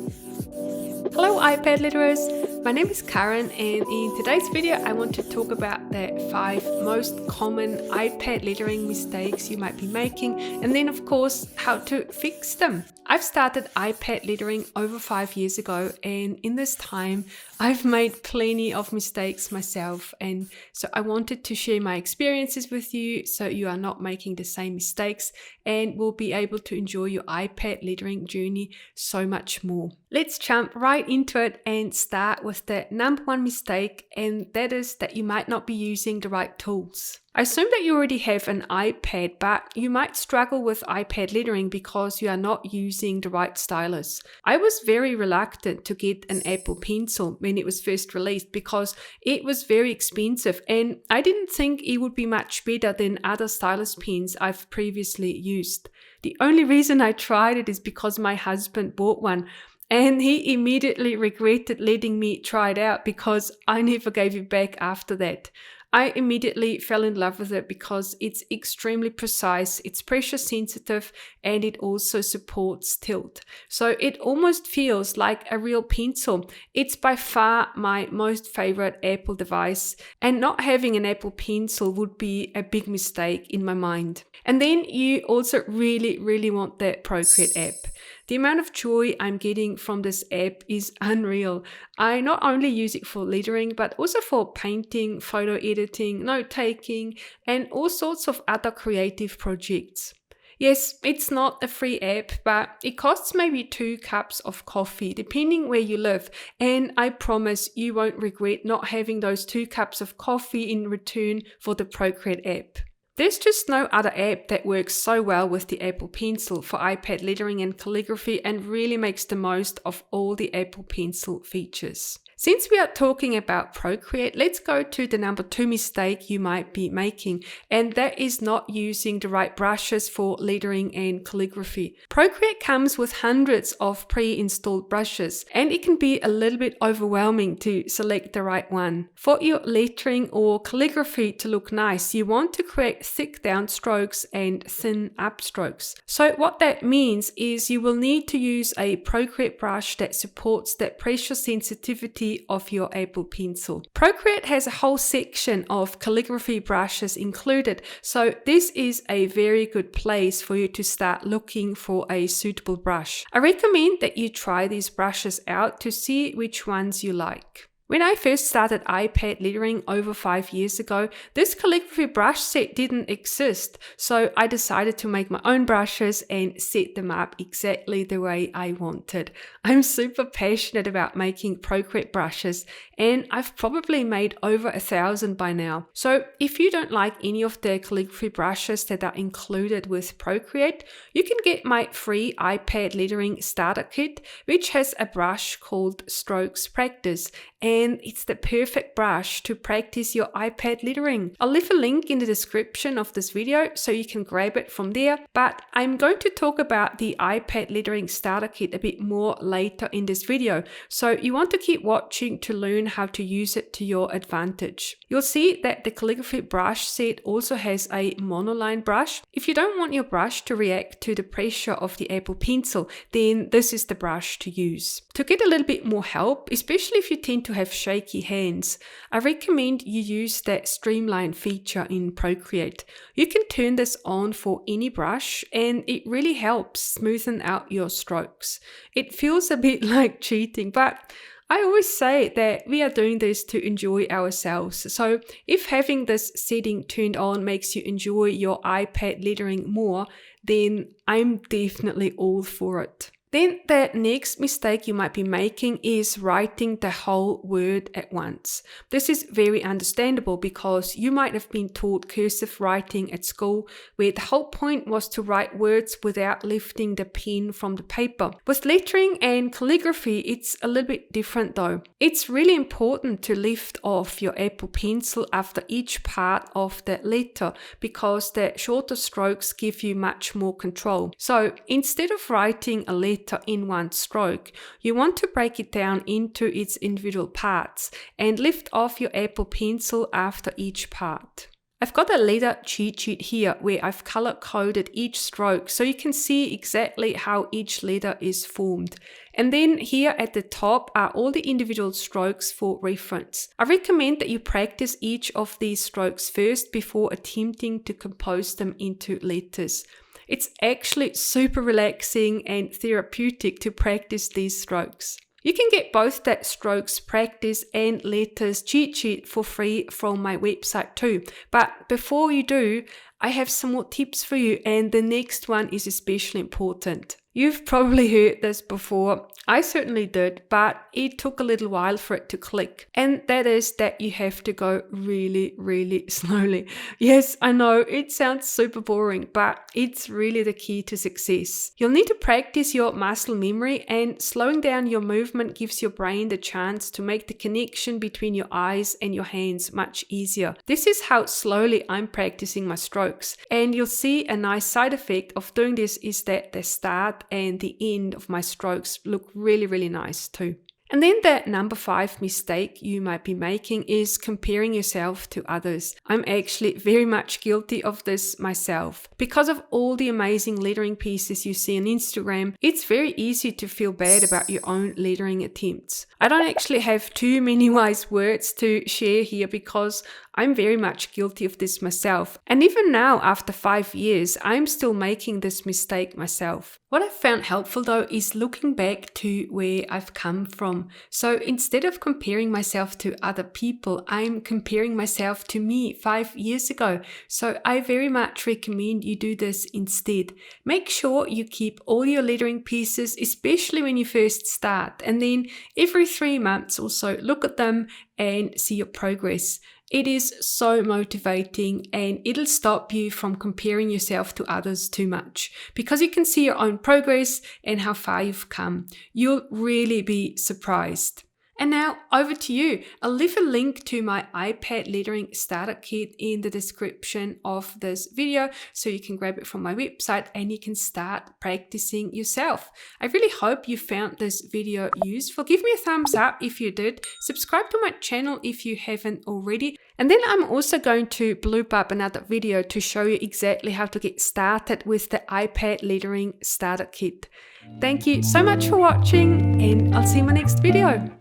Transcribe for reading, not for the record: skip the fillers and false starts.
Hello iPad letterers, my name is Karen and in today's video I want to talk about the 5 most common iPad lettering mistakes you might be making and then of course how to fix them. I've started iPad lettering over 5 years ago and in this time I've made plenty of mistakes myself, and so I wanted to share my experiences with you so you are not making the same mistakes and will be able to enjoy your iPad lettering journey so much more. Let's jump right into it and start with the number 1 mistake, and that is that you might not be using the right tools. I assume that you already have an iPad, but you might struggle with iPad lettering because you are not using the right stylus. I was very reluctant to get an Apple Pencil when it was first released because it was very expensive and I didn't think it would be much better than other stylus pens I've previously used. The only reason I tried it is because my husband bought one. And he immediately regretted letting me try it out because I never gave it back after that. I immediately fell in love with it because it's extremely precise, it's pressure sensitive, and it also supports tilt. So it almost feels like a real pencil. It's by far my most favorite Apple device, and not having an Apple Pencil would be a big mistake in my mind. And then you also really want the Procreate app. The amount of joy I'm getting from this app is unreal. I not only use it for lettering, but also for painting, photo editing, note-taking, and all sorts of other creative projects. Yes, it's not a free app, but it costs maybe 2 cups of coffee, depending where you live. And I promise you won't regret not having those 2 cups of coffee in return for the Procreate app. There's just no other app that works so well with the Apple Pencil for iPad lettering and calligraphy and really makes the most of all the Apple Pencil features. Since we are talking about Procreate, let's go to the number 2 mistake you might be making, and that is not using the right brushes for lettering and calligraphy. Procreate comes with hundreds of pre-installed brushes, and it can be a little bit overwhelming to select the right one. For your lettering or calligraphy to look nice, you want to create thick downstrokes and thin upstrokes. So what that means is you will need to use a Procreate brush that supports that pressure sensitivity of your Apple Pencil. Procreate has a whole section of calligraphy brushes included, so this is a very good place for you to start looking for a suitable brush. I recommend that you try these brushes out to see which ones you like. When I first started iPad lettering over 5 years ago, this calligraphy brush set didn't exist, so I decided to make my own brushes and set them up exactly the way I wanted. I'm super passionate about making Procreate brushes, and I've probably made over 1,000 by now. So if you don't like any of the calligraphy brushes that are included with Procreate, you can get my free iPad lettering starter kit, which has a brush called Strokes Practice, and it's the perfect brush to practice your iPad lettering. I'll leave a link in the description of this video so you can grab it from there, but I'm going to talk about the iPad lettering starter kit a bit more later in this video, so you want to keep watching to learn how to use it to your advantage. You'll see that the calligraphy brush set also has a monoline brush. If you don't want your brush to react to the pressure of the Apple Pencil, then this is the brush to use. To get a little bit more help, especially if you tend to have shaky hands, I recommend you use that streamline feature in Procreate. You can turn this on for any brush and it really helps smoothen out your strokes. It feels a bit like cheating, but I always say that we are doing this to enjoy ourselves. So if having this setting turned on makes you enjoy your iPad lettering more, then I'm definitely all for it. Then the next mistake you might be making is writing the whole word at once. This is very understandable because you might have been taught cursive writing at school where the whole point was to write words without lifting the pen from the paper. With lettering and calligraphy, it's a little bit different though. It's really important to lift off your Apple Pencil after each part of the letter because the shorter strokes give you much more control. So instead of writing a letter in one stroke, you want to break it down into its individual parts and lift off your Apple Pencil after each part. I've got a letter cheat sheet here where I've color coded each stroke so you can see exactly how each letter is formed. And then here at the top are all the individual strokes for reference. I recommend that you practice each of these strokes first before attempting to compose them into letters. It's actually super relaxing and therapeutic to practice these strokes. You can get both that strokes practice and letters cheat sheet for free from my website too. But before you do, I have some more tips for you, and the next one is especially important. You've probably heard this before. I certainly did, but it took a little while for it to click. And that is that you have to go really, really slowly. Yes, I know it sounds super boring, but it's really the key to success. You'll need to practice your muscle memory, and slowing down your movement gives your brain the chance to make the connection between your eyes and your hands much easier. This is how slowly I'm practicing my strokes. And you'll see a nice side effect of doing this is that the start and the end of my strokes look really, really nice too. And then the number 5 mistake you might be making is comparing yourself to others. I'm actually very much guilty of this myself. Because of all the amazing lettering pieces you see on Instagram, it's very easy to feel bad about your own lettering attempts. I don't actually have too many wise words to share here because I'm very much guilty of this myself. And even now, after 5 years, I'm still making this mistake myself. What I've found helpful though is looking back to where I've come from. So instead of comparing myself to other people, I'm comparing myself to me 5 years ago. So I very much recommend you do this instead. Make sure you keep all your lettering pieces, especially when you first start. And then every 3 months or so, look at them and see your progress. It is so motivating, and it'll stop you from comparing yourself to others too much because you can see your own progress and how far you've come. You'll really be surprised. And now over to you. I'll leave a link to my iPad lettering starter kit in the description of this video so you can grab it from my website and you can start practicing yourself. I really hope you found this video useful. Give me a thumbs up if you did. Subscribe to my channel if you haven't already. And then I'm also going to bloop up another video to show you exactly how to get started with the iPad lettering starter kit. Thank you so much for watching, and I'll see you in my next video.